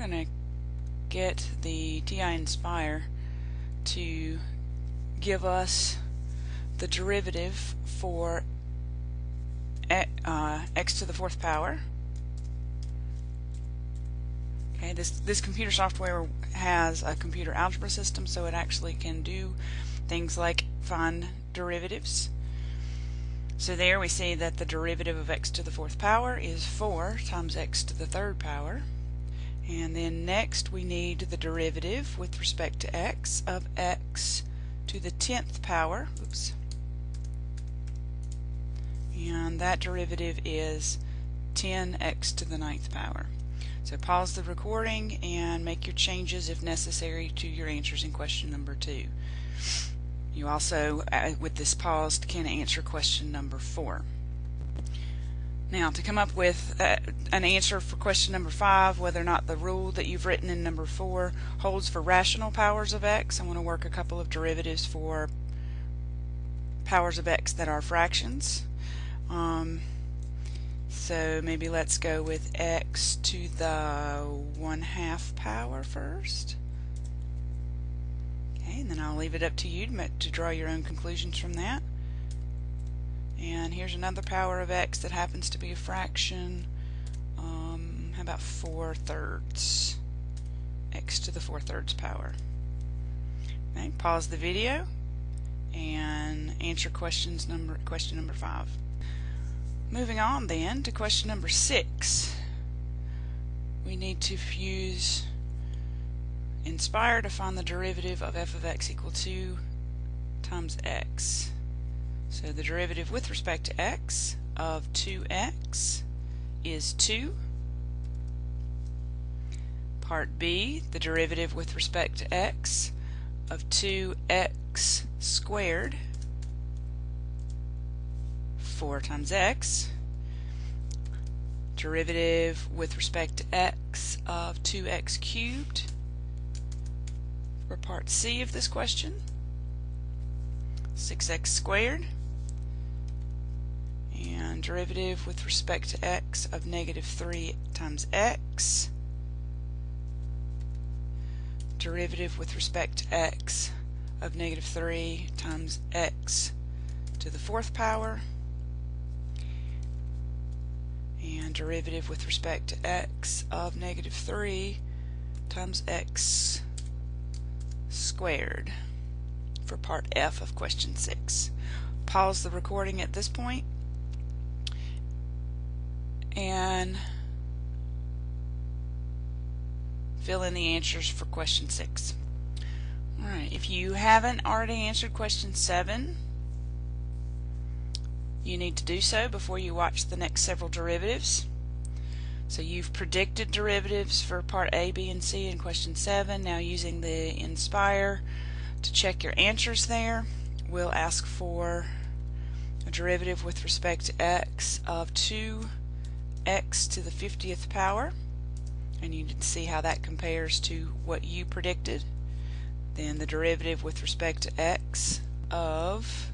going to get the TI Inspire to give us the derivative for x to the fourth power. Okay, this computer software has a computer algebra system, so it actually can do things like find derivatives. So there we see that the derivative of x to the fourth power is 4 times x to the third power. And then next we need the derivative with respect to x of x to the 10th power. Oops. And that derivative is 10x to the 9th power. So pause the recording and make your changes if necessary to your answers in question number 2. You also, with this paused, can answer question number 4. Now, to come up with an answer for question number 5, whether or not the rule that you've written in number 4 holds for rational powers of x, I want to work a couple of derivatives for powers of x that are fractions. So maybe let's go with x to the 1/2 power first. Okay, and then I'll leave it up to you to draw your own conclusions from that. And here's another power of x that happens to be a fraction. How about 4/3? X to the 4/3 power. Okay, pause the video and answer question number 5. Moving on then to question number 6. We need to use Inspire to find the derivative of f of x equal 2 times x. So the derivative with respect to x of 2x is 2. Part B, the derivative with respect to x of 2x squared, 4 times x. Derivative with respect to x of 2x cubed for part C of this question, 6x squared. And derivative with respect to x of -3 times x. Derivative with respect to x of -3 times x to the 4th power. And derivative with respect to x of -3 times x squared for part F of question 6. Pause the recording at this point and fill in the answers for question 6. Alright, if you haven't already answered question 7, you need to do so before you watch the next several derivatives. So you've predicted derivatives for part A, B, and C in question 7. Now using the Inspire to check your answers there, we'll ask for a derivative with respect to x of 2x to the 50th power. And you need to see how that compares to what you predicted. Then the derivative with respect to x of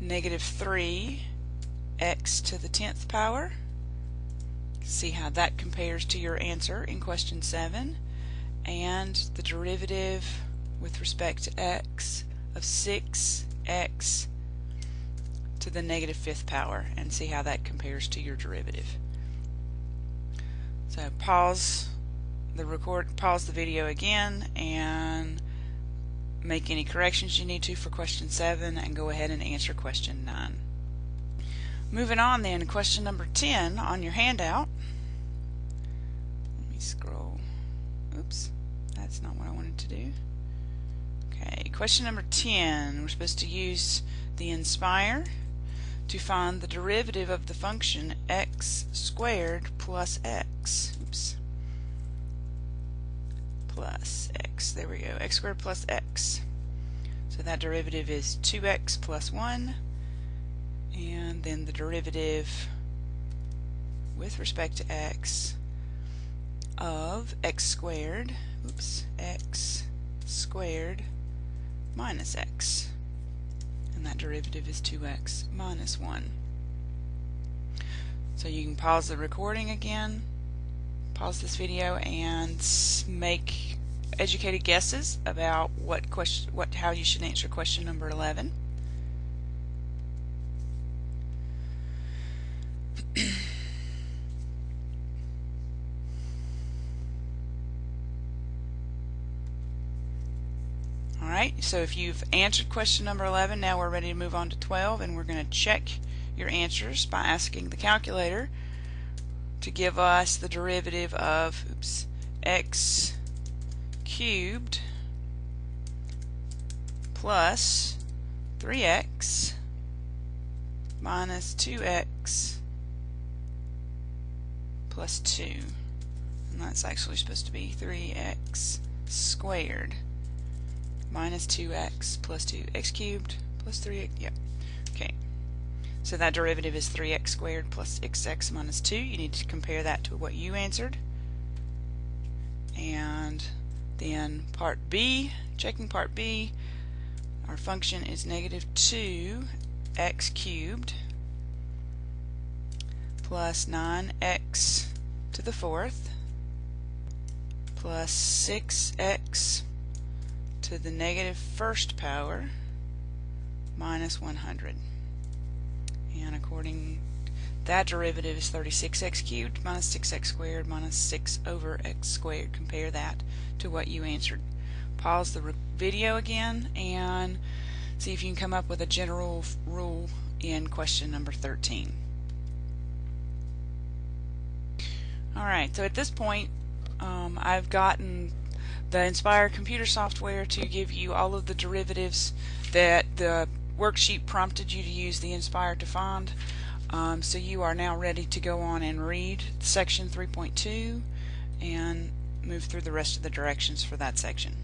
-3 x to the 10th power. See how that compares to your answer in question 7. And the derivative with respect to x of 6x to the -5th power, and see how that compares to your derivative. So pause the video again and make any corrections you need to for question 7 and go ahead and answer question 9. Moving on then to question number 10 on your handout. Let me scroll. Oops, that's not what I wanted to do. Okay, question number 10. We're supposed to use the Inspire to find the derivative of the function x squared plus x. Oops. Plus x. There we go. X squared plus x. So that derivative is 2x plus 1. And then the derivative with respect to x of x squared, x squared minus x. And that derivative is 2x minus 1. So you can pause the recording again, pause this video and make educated guesses about how you should answer question number 11. Alright, so if you've answered question number 11, now we're ready to move on to 12, and we're going to check your answers by asking the calculator to give us the derivative of x cubed plus 3x minus 2x plus 2. And that's actually supposed to be 3x squared minus 2x plus 2. X cubed plus 3x. Yep. Okay. So that derivative is 3x squared plus xx minus 2. You need to compare that to what you answered. And then part B, checking part B, our function is negative 2x cubed plus 9x to the fourth plus 6x to the negative first power minus 100. And according that derivative is 36x cubed minus 6x squared minus 6 over x squared. Compare that to what you answered. Pause the video again and see if you can come up with a general rule in question number 13. Alright, so at this point I've gotten the Inspire computer software to give you all of the derivatives that the worksheet prompted you to use the Inspire to find. So you are now ready to go on and read section 3.2 and move through the rest of the directions for that section.